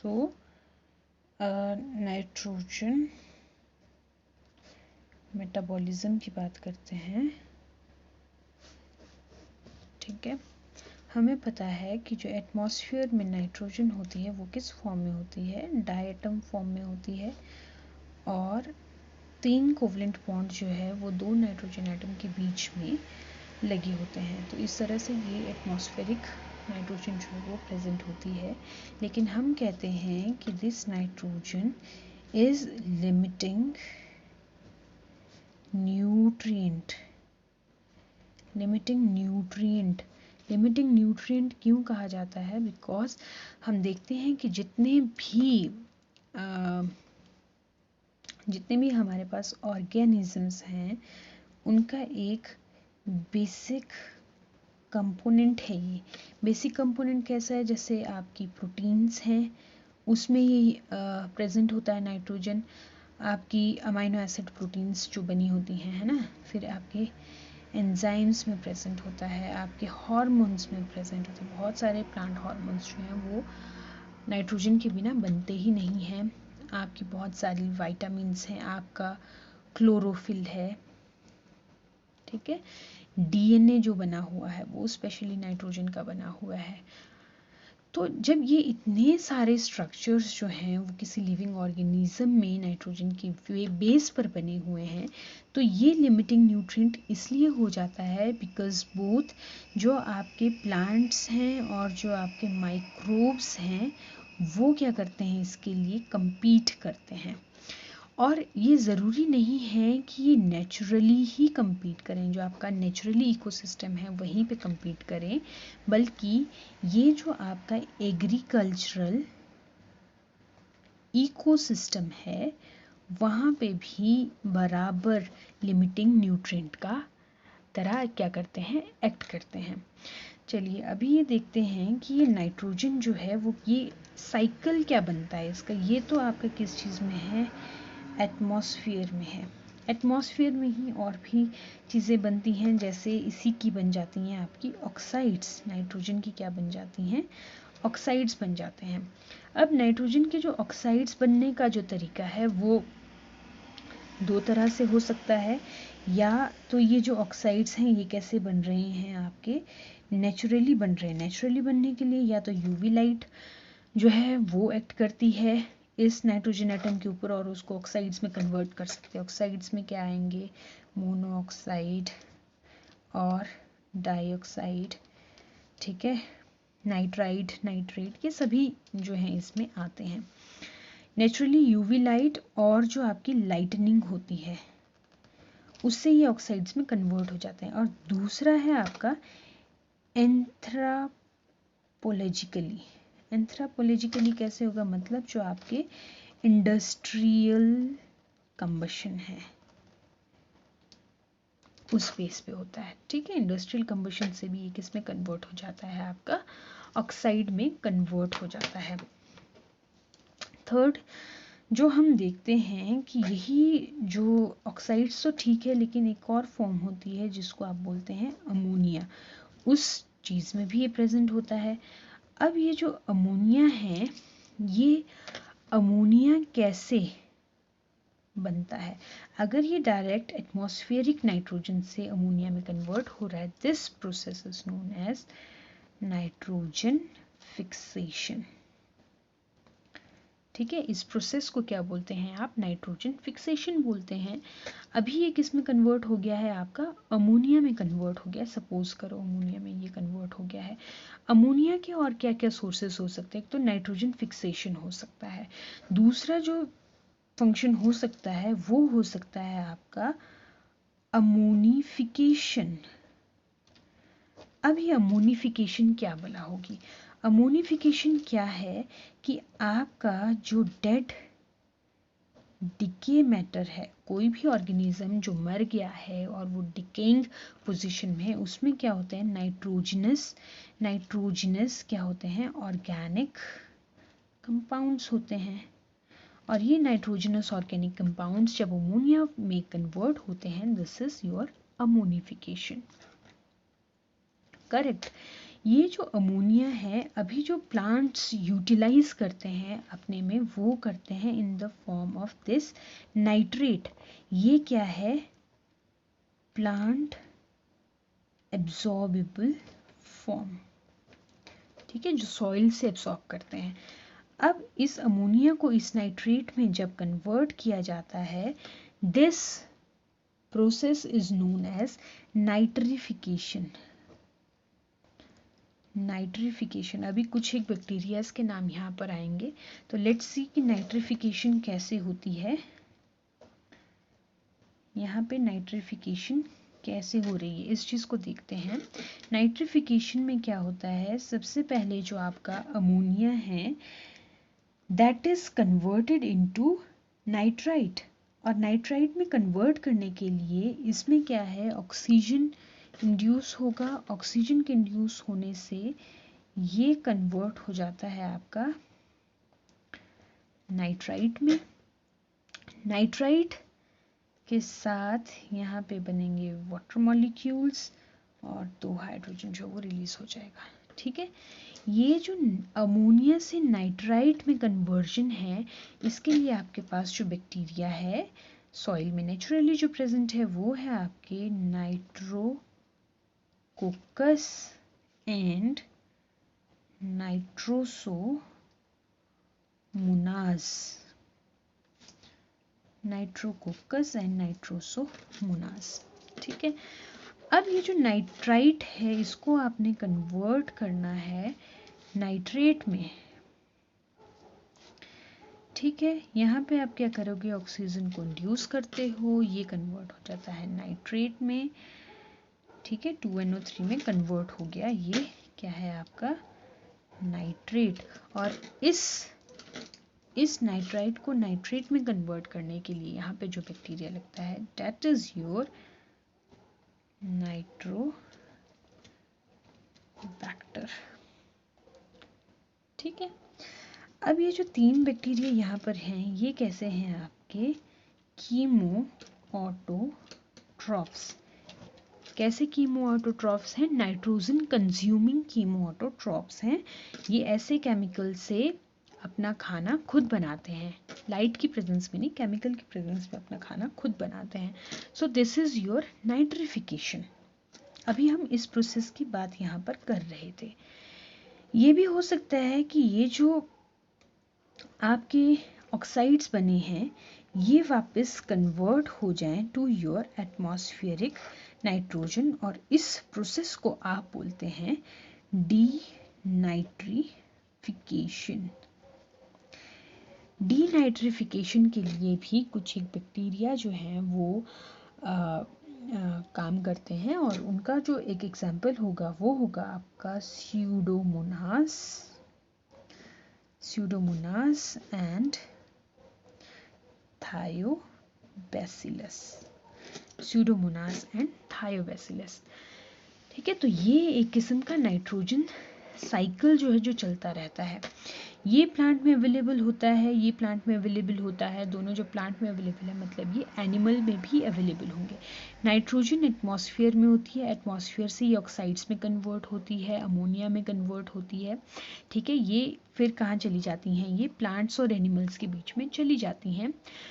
So nitrogen metabolism की बात करते हैं। ठीक है, हमें पता है कि जो एटमॉस्फेयर में नाइट्रोजन होती है वो किस फॉर्म में होती है, डायटम फॉर्म में होती है, और 3 कोवलेंट बॉन्ड जो है वो 2 नाइट्रोजन एटम के बीच में लगे होते हैं। तो इस तरह से ये एटमॉस्फेरिक नाइट्रोजन जो है वो प्रेजेंट होती है। लेकिन हम कहते हैं कि this nitrogen is limiting nutrient. Limiting nutrient क्यों कहा जाता है? बिकॉज हम देखते हैं कि जितने भी हमारे पास ऑर्गेनिजम्स हैं उनका एक बेसिक कंपोनेंट है। ये बेसिक कंपोनेंट कैसा है? जैसे आपकी प्रोटीन्स हैं उसमें ये प्रेजेंट होता है नाइट्रोजन, आपकी अमाइनो एसिड प्रोटीन्स जो बनी होती हैं, है ना, फिर आपके एंजाइम्स में प्रेजेंट होता है, आपके हार्मोन्स में प्रेजेंट होता है। बहुत सारे प्लांट हार्मोन्स जो हैं वो नाइट्रोजन के बिना बनते ही नहीं हैं। आपकी बहुत सारी विटामिन्स हैं, आपका क्लोरोफिल है, ठीक है, डीएनए जो बना हुआ है वो स्पेशली नाइट्रोजन का बना हुआ है। तो जब ये इतने सारे स्ट्रक्चर्स जो हैं वो किसी लिविंग ऑर्गेनिज्म में नाइट्रोजन के बेस पर बने हुए हैं, तो ये लिमिटिंग न्यूट्रिएंट इसलिए हो जाता है बिकॉज बोथ जो आपके प्लांट्स हैं और जो आपके माइक्रोब्स हैं वो क्या करते हैं, इसके लिए compete करते हैं। और ये ज़रूरी नहीं है कि ये नेचुरली ही compete करें, जो आपका नेचुरली इकोसिस्टम है वहीं पे compete करें, बल्कि ये जो आपका एग्रीकल्चरल इकोसिस्टम है वहाँ पे भी बराबर लिमिटिंग न्यूट्रिएंट का तरह क्या करते हैं, एक्ट करते हैं। चलिए अभी ये देखते हैं कि ये नाइट्रोजन जो है वो ये साइकिल क्या बनता है इसका। ये तो आपका किस चीज़ में है, एटमॉस्फेयर में है। एटमॉस्फेयर में ही और भी चीज़ें बनती हैं, जैसे इसी की बन जाती हैं आपकी ऑक्साइड्स। नाइट्रोजन की क्या बन जाती हैं, ऑक्साइड्स बन जाते हैं। अब नाइट्रोजन के जो ऑक्साइड्स बनने का जो तरीका है वो 2 तरह से हो सकता है। या तो ये जो ऑक्साइड्स हैं ये कैसे बन रहे हैं, आपके नेचुरली बन रहे हैं। नेचुरली बनने के लिए या तो यूवी लाइट जो है वो एक्ट करती है इस नाइट्रोजन एटम के ऊपर और उसको ऑक्साइड्स में कन्वर्ट कर सकते हैं। ऑक्साइड्स में क्या आएंगे, मोनोऑक्साइड और डाइऑक्साइड, ठीक है, नाइट्राइड, नाइट्रेट, ये सभी जो हैं इसमें आते हैं। नेचुरली यूवी लाइट और जो आपकी लाइटनिंग होती है उससे ये ऑक्साइड्स में कन्वर्ट हो जाते हैं। और दूसरा है आपका एंथ्रोपोलॉजिकली। एंथ्रोपोलॉजिकली कैसे होगा, मतलब जो आपके इंडस्ट्रियल कंबशन है उस बेस पे होता है, ठीक है। इंडस्ट्रियल कंबशन से भी ये किस में कन्वर्ट हो जाता है, आपका ऑक्साइड में कन्वर्ट हो जाता है। थर्ड जो हम देखते हैं कि यही जो ऑक्साइड्स तो ठीक है, लेकिन एक और फॉर्म होती है जिसको आप बोलते हैं अमोनिया, उस चीज़ में भी ये प्रेजेंट होता है। अब ये जो अमोनिया है, ये अमोनिया कैसे बनता है? अगर ये डायरेक्ट एटमॉस्फेरिक नाइट्रोजन से अमोनिया में कन्वर्ट हो रहा है, this process is known as nitrogen fixation, ठीक है। इस प्रोसेस को क्या बोलते हैं आप, नाइट्रोजन फिक्सेशन बोलते हैं। अभी ये किस में कन्वर्ट हो गया है, आपका अमोनिया में कन्वर्ट हो गया। सपोज करो अमोनिया में ये कन्वर्ट हो गया है। अमोनिया के और क्या क्या सोर्सेस हो सकते हैं, एक तो नाइट्रोजन फिक्सेशन हो सकता है, दूसरा जो फंक्शन हो सकता है वो हो सकता है आपका अमोनिफिकेशन। अब ये अमोनिफिकेशन क्या बोला होगी, अमोनिफिकेशन क्या है कि आपका जो डेड डिके मैटर है, कोई भी ऑर्गेनिज्म जो मर गया है और वो डिकेइंग पोजीशन में है, उसमें क्या होते हैं, नाइट्रोजनस क्या होते हैं, ऑर्गेनिक कंपाउंड्स होते हैं। और ये नाइट्रोजनस ऑर्गेनिक कंपाउंड्स जब अमोनिया में कन्वर्ट होते हैं, this is your ammonification, correct. ये जो अमोनिया है अभी जो प्लांट्स यूटिलाइज करते हैं अपने में, वो करते हैं in the form of this nitrate. ये क्या है? प्लांट एब्जॉर्बेबल फॉर्म, ठीक है, जो सॉइल से एब्जॉर्ब करते हैं। अब इस अमोनिया को इस नाइट्रेट में जब कन्वर्ट किया जाता है, this process is known as nitrification. Nitrification, अभी कुछ एक बैक्टीरियाज के नाम यहाँ पर आएंगे, तो लेट्स सी कि नाइट्रिफिकेशन कैसे होती है। यहाँ पे नाइट्रिफिकेशन कैसे हो रही है इस चीज़ को देखते हैं। नाइट्रिफिकेशन में क्या होता है, सबसे पहले जो आपका अमोनिया है that is converted into nitrite, और नाइट्राइट में कन्वर्ट करने के लिए इसमें क्या है, ऑक्सीजन इंड्यूस होगा। ऑक्सीजन के इंड्यूस होने से ये कन्वर्ट हो जाता है आपका नाइट्राइट में। नाइट्राइट के साथ यहाँ पे बनेंगे वाटर मॉलिक्यूल्स और 2 हाइड्रोजन जो वो रिलीज हो जाएगा, ठीक है। ये जो अमोनिया से नाइट्राइट में कन्वर्जन है, इसके लिए आपके पास जो बैक्टीरिया है सॉइल में नेचुरली जो प्रेजेंट है वो है आपके Nitrococcus and Nitrosomonas. Nitrococcus and Nitrosomonas, ठीक है। अब ये जो नाइट्राइट है इसको आपने कन्वर्ट करना है नाइट्रेट में, ठीक है। यहाँ पे आप क्या करोगे, ऑक्सीजन को इंड्यूस करते हो, ये कन्वर्ट हो जाता है नाइट्रेट में, ठीक है। 2NO3 में कन्वर्ट हो गया, ये क्या है आपका नाइट्रेट। और इस नाइट्राइट को नाइट्रेट में कन्वर्ट करने के लिए यहाँ पे जो बैक्टीरिया लगता है दैट इज योर नाइट्रोबैक्टर, ठीक है। अब ये जो 3 बैक्टीरिया यहाँ पर हैं ये कैसे हैं आपके कीमो ऑटोट्रॉफ्स। कैसे कीमो ऑटोट्रॉफ्स हैं, नाइट्रोजन कंज्यूमिंग कीमो ऑटोट्रॉफ्स हैं। ये ऐसे केमिकल से अपना खाना खुद बनाते हैं, लाइट की प्रेजेंस में नहीं, केमिकल की प्रेजेंस में अपना खाना खुद बनाते हैं। So this is your nitrification. अभी हम इस प्रोसेस की बात यहाँ पर कर रहे थे। ये भी हो सकता है कि ये जो आपके ऑक्साइड्स बने हैं ये वापस कन्वर्ट हो जाएं टू योर एटमॉस्फेरिक नाइट्रोजन, और इस प्रोसेस को आप बोलते हैं डीनाइट्रिफिकेशन। डीनाइट्रिफिकेशन के लिए भी कुछ एक बैक्टीरिया जो हैं वो काम करते हैं, और उनका जो एक एग्जाम्पल होगा वो होगा आपका Pseudomonas and Thiobacillus. Pseudomonas and Thiobacillus, ठीक है। तो ये एक किस्म का नाइट्रोजन साइकिल जो है जो चलता रहता है। ये प्लांट में अवेलेबल होता है, ये प्लांट में अवेलेबल होता है, दोनों जो प्लांट में अवेलेबल है मतलब ये एनिमल में भी अवेलेबल होंगे। नाइट्रोजन एटमॉस्फेयर में होती है, एटमॉस्फेयर से ये ऑक्साइड्स में कन्वर्ट होती है, अमोनिया में कन्वर्ट होती है, ठीक है। ये फिर कहाँ चली जाती हैं, ये प्लांट्स और एनिमल्स के बीच में चली जाती हैं।